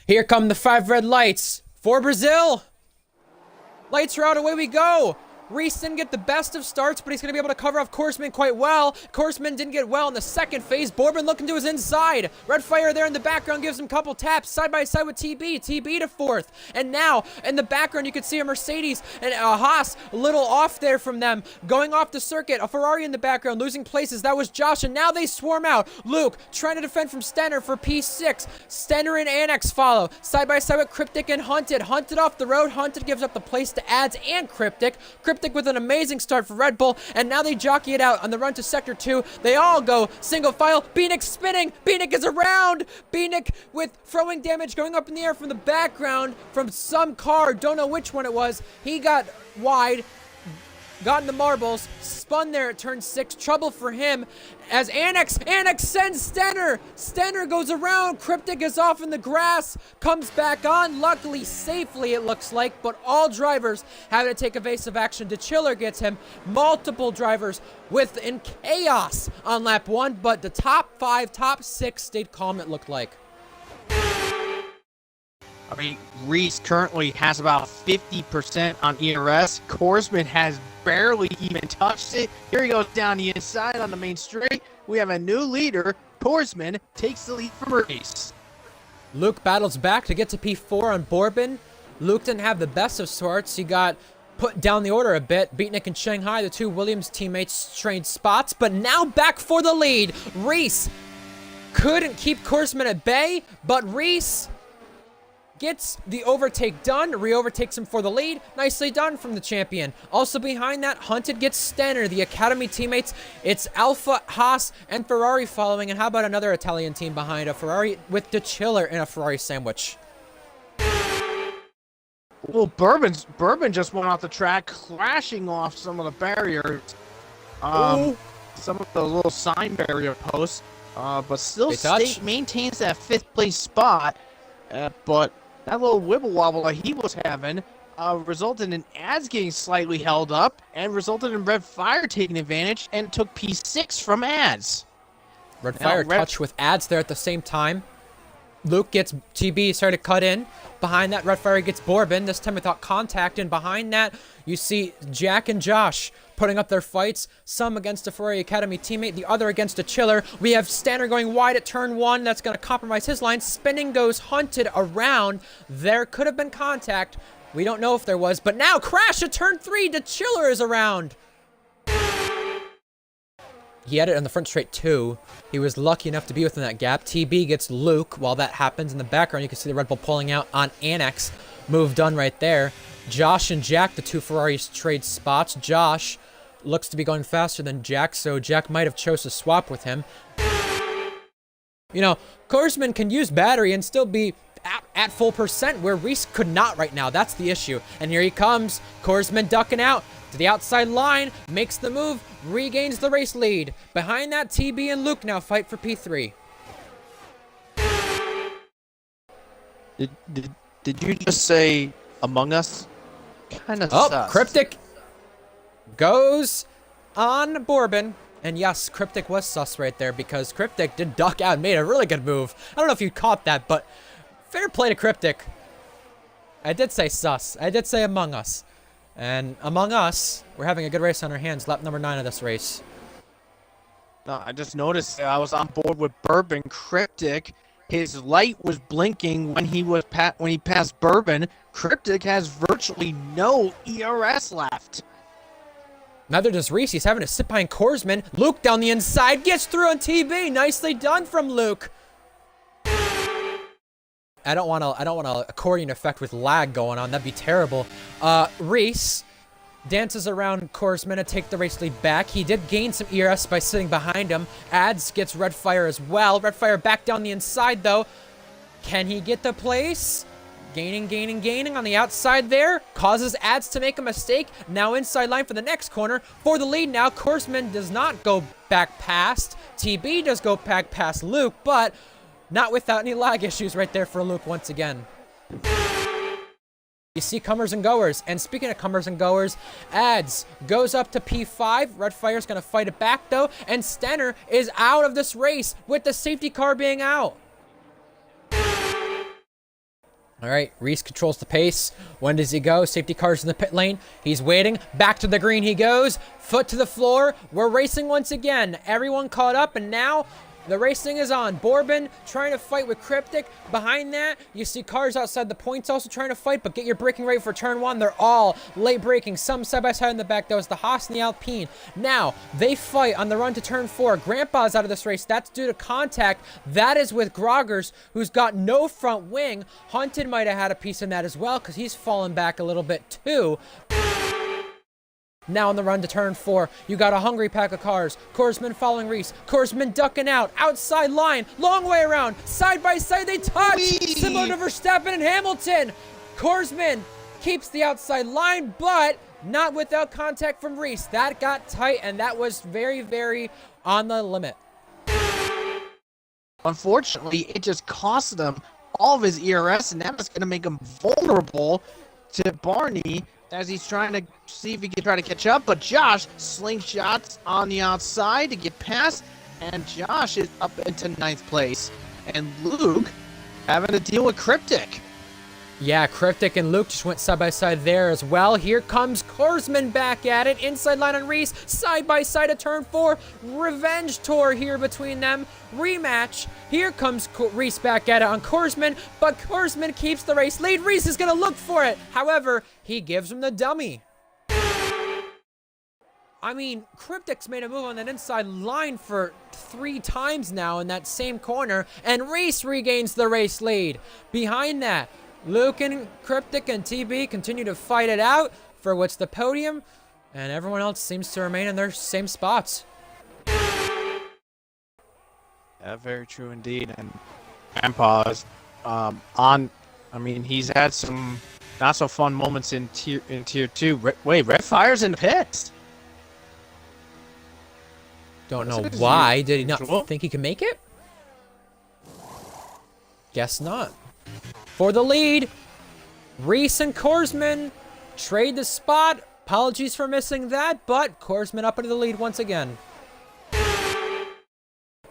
Here come the 5 red lights for Brazil. Lights are out, away we go. Reese didn't get the best of starts, but he's going to be able to cover off Korsman quite well. Korsman didn't get well in the second phase. Borbin looking to his inside. Red Fire there in the background gives him a couple taps side by side with TB. TB to fourth. And now in the background you can see a Mercedes and a Haas a little off there from them. Going off the circuit. A Ferrari in the background losing places. That was Josh, and now they swarm out. Luke trying to defend from Stenner for P6. Stenner and Annex follow. Side by side with Cryptic and Hunted. Hunted off the road. Hunted gives up the place to Ads and Cryptic. Cryptic with an amazing start for Red Bull, and now they jockey it out on the run to Sector 2. They all go single file. Beanick spinning. Beanick is around. Beanick with throwing damage going up in the air from the background from some car. Don't know which one it was. He got wide, got in the marbles, spun there at turn 6. Trouble for him as Annex sends Stenner. Stenner goes around. Cryptic is off in the grass, comes back on, luckily safely it looks like, but all drivers having to take evasive action. DeChiller gets him. Multiple drivers in chaos on lap 1, but the top 5, top 6 stayed calm, it looked like. I mean, Reese currently has about 50% on ERS. Korsman has barely even touched it. Here he goes down the inside on the main straight. We have a new leader. Korsman takes the lead from Reese. Luke battles back to get to P4 on Borbin. Luke didn't have the best of sorts. He got put down the order a bit. Beatnik and Shanghai, the two Williams teammates, trade spots, but now back for the lead. Reese couldn't keep Korsman at bay, but Reese gets the overtake done. Re-overtakes him for the lead. Nicely done from the champion. Also behind that, Hunted gets Stenner. The Academy teammates, it's Alpha, Haas, and Ferrari following. And how about another Italian team behind a Ferrari with DeChiller in a Ferrari sandwich? Well, Bourbon just went off the track, crashing off some of the barriers. Some of the little sign barrier posts. But still maintains that 5th place spot. But that little wibble wobble that he was having resulted in Ads getting slightly held up and resulted in Red Fire taking advantage and took P6 from Ads. Red Fire touched with Ads there at the same time. Luke gets TB, started to cut in. Behind that, Red Fire gets Borbin. This time without contact. And behind that, you see Jack and Josh putting up their fights. Some against a Ferrari Academy teammate, the other against a Chiller. We have Stanner going wide at turn 1. That's going to compromise his line. Spinning goes Hunted around. There could have been contact. We don't know if there was. But now crash at turn 3. The Chiller is around. He had it on the front straight too. He was lucky enough to be within that gap. TB gets Luke while that happens. In the background, you can see the Red Bull pulling out on Annex. Move done right there. Josh and Jack, the two Ferraris, trade spots. Josh looks to be going faster than Jack, so Jack might have chose to swap with him. You know, Korsman can use battery and still be at full percent, where Reese could not right now. That's the issue. And here he comes. Korsman ducking out to the outside line, makes the move, regains the race lead. Behind that, TB and Luke now fight for P3. Did you just say Among Us? Kind of sus. Cryptic goes on Borbin. And yes, Cryptic was sus right there because Cryptic did duck out and made a really good move. I don't know if you caught that, but fair play to Cryptic. I did say sus. I did say Among Us. And Among Us, we're having a good race on our hands. Lap number 9 of this race. No, I just noticed I was on board with Bourbon. Cryptic, his light was blinking when he passed Bourbon. Cryptic has virtually no ERS left. Neither does Reese. He's having to sit behind Korsman. Luke down the inside gets through on TB. Nicely done from Luke. I don't want a accordion effect with lag going on. That'd be terrible. Reese dances around Korsman to take the race lead back. He did gain some ERS by sitting behind him. Ads gets Red Fire as well. Red Fire back down the inside, though. Can he get the place? Gaining on the outside there. Causes Ads to make a mistake. Now inside line for the next corner. For the lead now, Korsman does not go back past. TB does go back past Luke, but not without any lag issues right there for Luke once again. You see comers and goers. And speaking of comers and goers, Ads goes up to P5. Red Fire's going to fight it back, though. And Stenner is out of this race with the safety car being out. All right, Reese controls the pace. When does he go? Safety car's in the pit lane. He's waiting. Back to the green he goes. Foot to the floor. We're racing once again. Everyone caught up, and now the racing is on. Bourbon trying to fight with Cryptic. Behind that, you see cars outside the points also trying to fight, but get your braking right for turn one. They're all late braking. Some side by side in the back. That was the Haas and the Alpine. Now, they fight on the run to turn four. Grandpa's out of this race. That's due to contact. That is with Groggers, who's got no front wing. Hunted might have had a piece in that as well, because he's fallen back a little bit too. Now on the run to turn four, you got a hungry pack of cars. Korsman following Reese. Korsman ducking out. Outside line. Long way around. Side by side they touch. Whee! Similar to Verstappen and Hamilton. Korsman keeps the outside line, but not without contact from Reese. That got tight, and that was very, very on the limit. Unfortunately, it just cost them all of his ERS, and that was going to make him vulnerable to Barney as he's trying to see if he can try to catch up. But Josh slingshots on the outside to get past, and Josh is up into 9th place. And Luke having to deal with Cryptic. Yeah, Cryptic and Luke just went side by side there as well. Here comes Korsman back at it. Inside line on Reese. Side by side at turn four. Revenge tour here between them. Rematch. Here comes Reese back at it on Korsman, but Korsman keeps the race lead. Reese is going to look for it. However, he gives him the dummy. I mean, Cryptic's made a move on that inside line for 3 times now in that same corner, and Reese regains the race lead. Behind that, Luke and Cryptic and TB continue to fight it out for what's the podium, and everyone else seems to remain in their same spots. Yeah, very true indeed. And Grandpa is I mean, he's had some not so fun moments in tier 2. Red Fire's in the pits. Don't know why. Did he not think he could make it? Guess not. For the lead, Reese and Korsman trade the spot. Apologies for missing that, but Korsman up into the lead once again.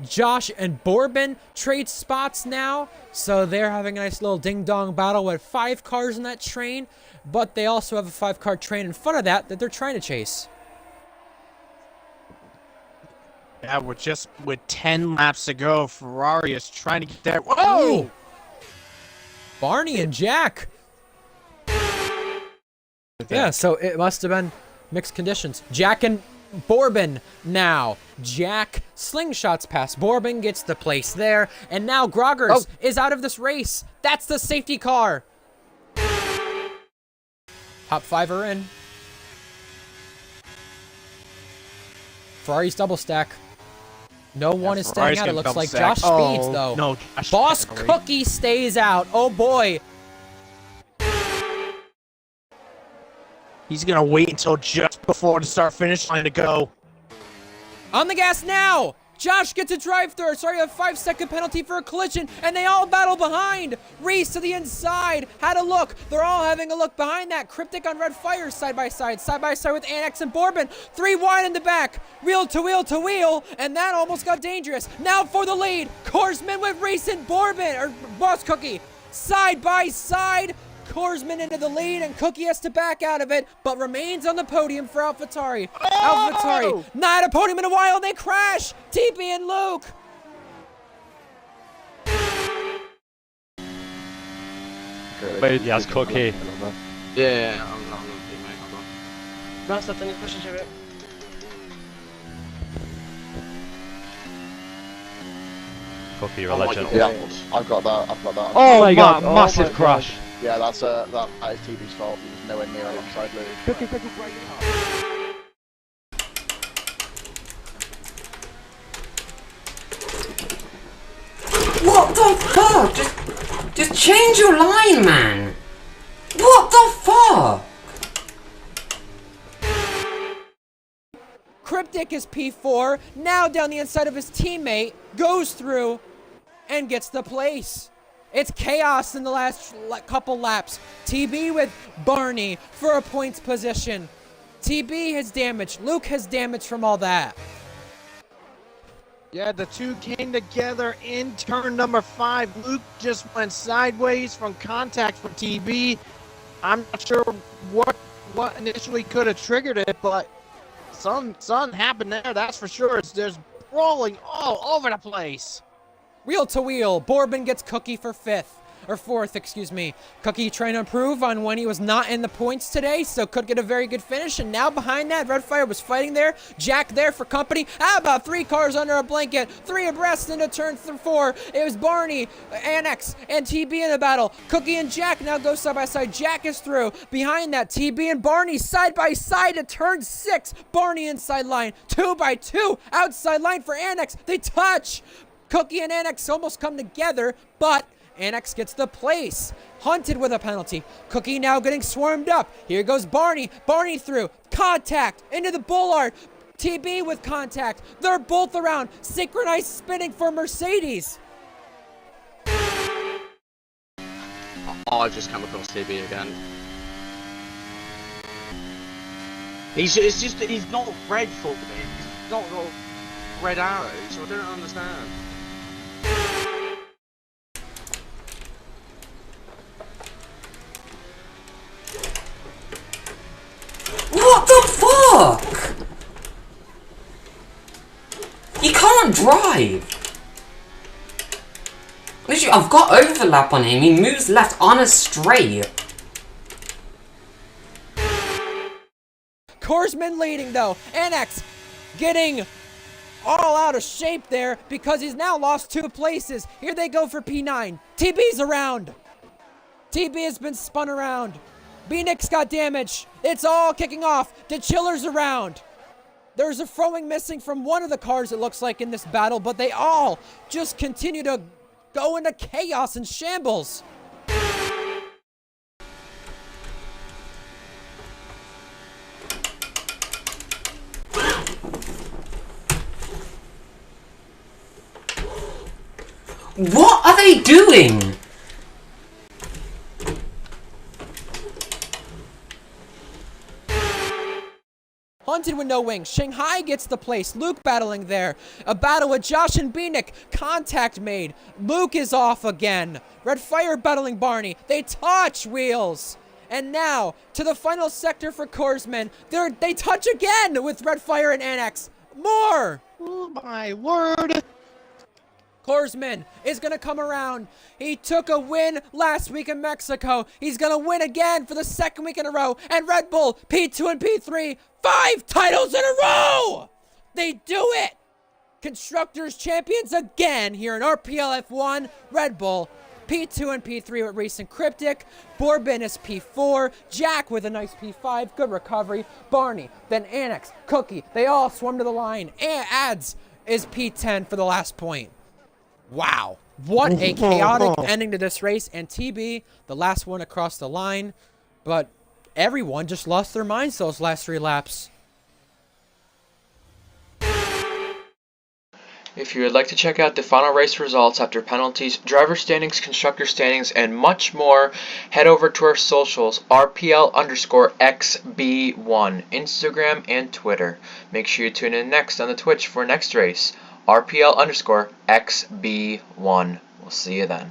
Josh and Bourbon trade spots now, so they're having a nice little ding-dong battle with 5 cars in that train, but they also have a 5-car train in front of that they're trying to chase. Yeah, with 10 laps to go, Ferrari is trying to get there. Whoa! Ooh. Barney and Jack. Yeah, so it must have been mixed conditions. Jack and Bourbon now. Jack slingshots past Bourbon, gets the place there, and now Groggers is out of this race. That's the safety car. Top 5 are in. Ferrari's double stack. No one is staying out. It looks like Josh speeds, though. No, Boss Cookie stays out. Oh, boy. He's going to wait until just before the start-finish line to go. On the gas now. Josh gets a drive-through. Sorry, a 5-second penalty for a collision, and they all battle behind. Reese to the inside. Had a look. They're all having a look behind that. Cryptic on Red Fire side by side with Annex and Bourbon. 3 wide in the back. Wheel to wheel to wheel, and that almost got dangerous. Now for the lead. Korsman with Reese and Bourbon, or Boss Cookie. Side by side. Korsman into the lead, and Cookie has to back out of it, but remains on the podium for AlphaTauri. AlphaTauri, not a podium in a while, and they crash! TP and Luke! Wait, yes, Cookie. Yeah, I'm not gonna be my hold on. Masz to nie proszę ciebie. Cookie, you're a legend. Yeah, I've got that. Oh my god, massive crash. Yeah, that is TB's fault. He was nowhere near alongside Luke. What the fuck? Just change your line, man. What the fuck? Cryptic is P4, now down the inside of his teammate, goes through, and gets the place. It's chaos in the last couple laps. TB with Barney for a points position. TB has damage. Luke has damage from all that. Yeah, the two came together in turn number 5. Luke just went sideways from contact for TB. I'm not sure what initially could have triggered it, but something happened there, that's for sure. There's brawling all over the place. Wheel to wheel, Bourbon gets Cookie for 5th. Or 4th, excuse me. Cookie trying to improve on when he was not in the points today, so could get a very good finish. And now behind that, Redfire was fighting there. Jack there for company. How about 3 cars under a blanket? 3 abreast into turn 4. It was Barney, Annex, and TB in the battle. Cookie and Jack now go side by side. Jack is through. Behind that, TB and Barney side by side to turn 6. Barney inside line. 2 by 2. Outside line for Annex. They touch. Cookie and Annex almost come together, but Annex gets the place. Hunted with a penalty. Cookie now getting swarmed up. Here goes Barney. Barney through. Contact. Into the bollard. TB with contact. They're both around. Synchronized spinning for Mercedes. Oh, I just come across TB again. He's not red for me. He's not got red arrows, so I don't understand. What the fuck? You can't drive. Literally, I've got overlap on him. He moves left on a straight. Korsman leading though. Annex getting all out of shape there because he's now lost 2 places. Here they go for P9. TB's around. TB has been spun around. B-Nix got damage. It's all kicking off. The Chiller's around. There's a throwing missing from one of the cars, it looks like, in this battle, but they all just continue to go into chaos and shambles. What are they doing? Hunted with no wings. Shanghai gets the place. Luke battling there. A battle with Josh and Beanick. Contact made. Luke is off again. Red Fire battling Barney. They touch wheels. And now, to the final sector for Korsman. They touch again with Red Fire and Annex. More! Oh my word! Korsman is going to come around. He took a win last week in Mexico. He's going to win again for the 2nd week in a row. And Red Bull, P2 and P3, 5 titles in a row! They do it! Constructors champions again here in RPL F1. Red Bull, P2 and P3 with Recent Cryptic. Bourbon is P4. Jack with a nice P5. Good recovery. Barney, then Annex, Cookie. They all swarm to the line. And Ads is P10 for the last point. Wow, what a chaotic ending to this race, and TB, the last one across the line, but everyone just lost their minds those last 3 laps. If you would like to check out the final race results after penalties, driver standings, constructor standings, and much more, head over to our socials, RPL_XB1, Instagram and Twitter. Make sure you tune in next on the Twitch for next race. RPL_XB1. We'll see you then.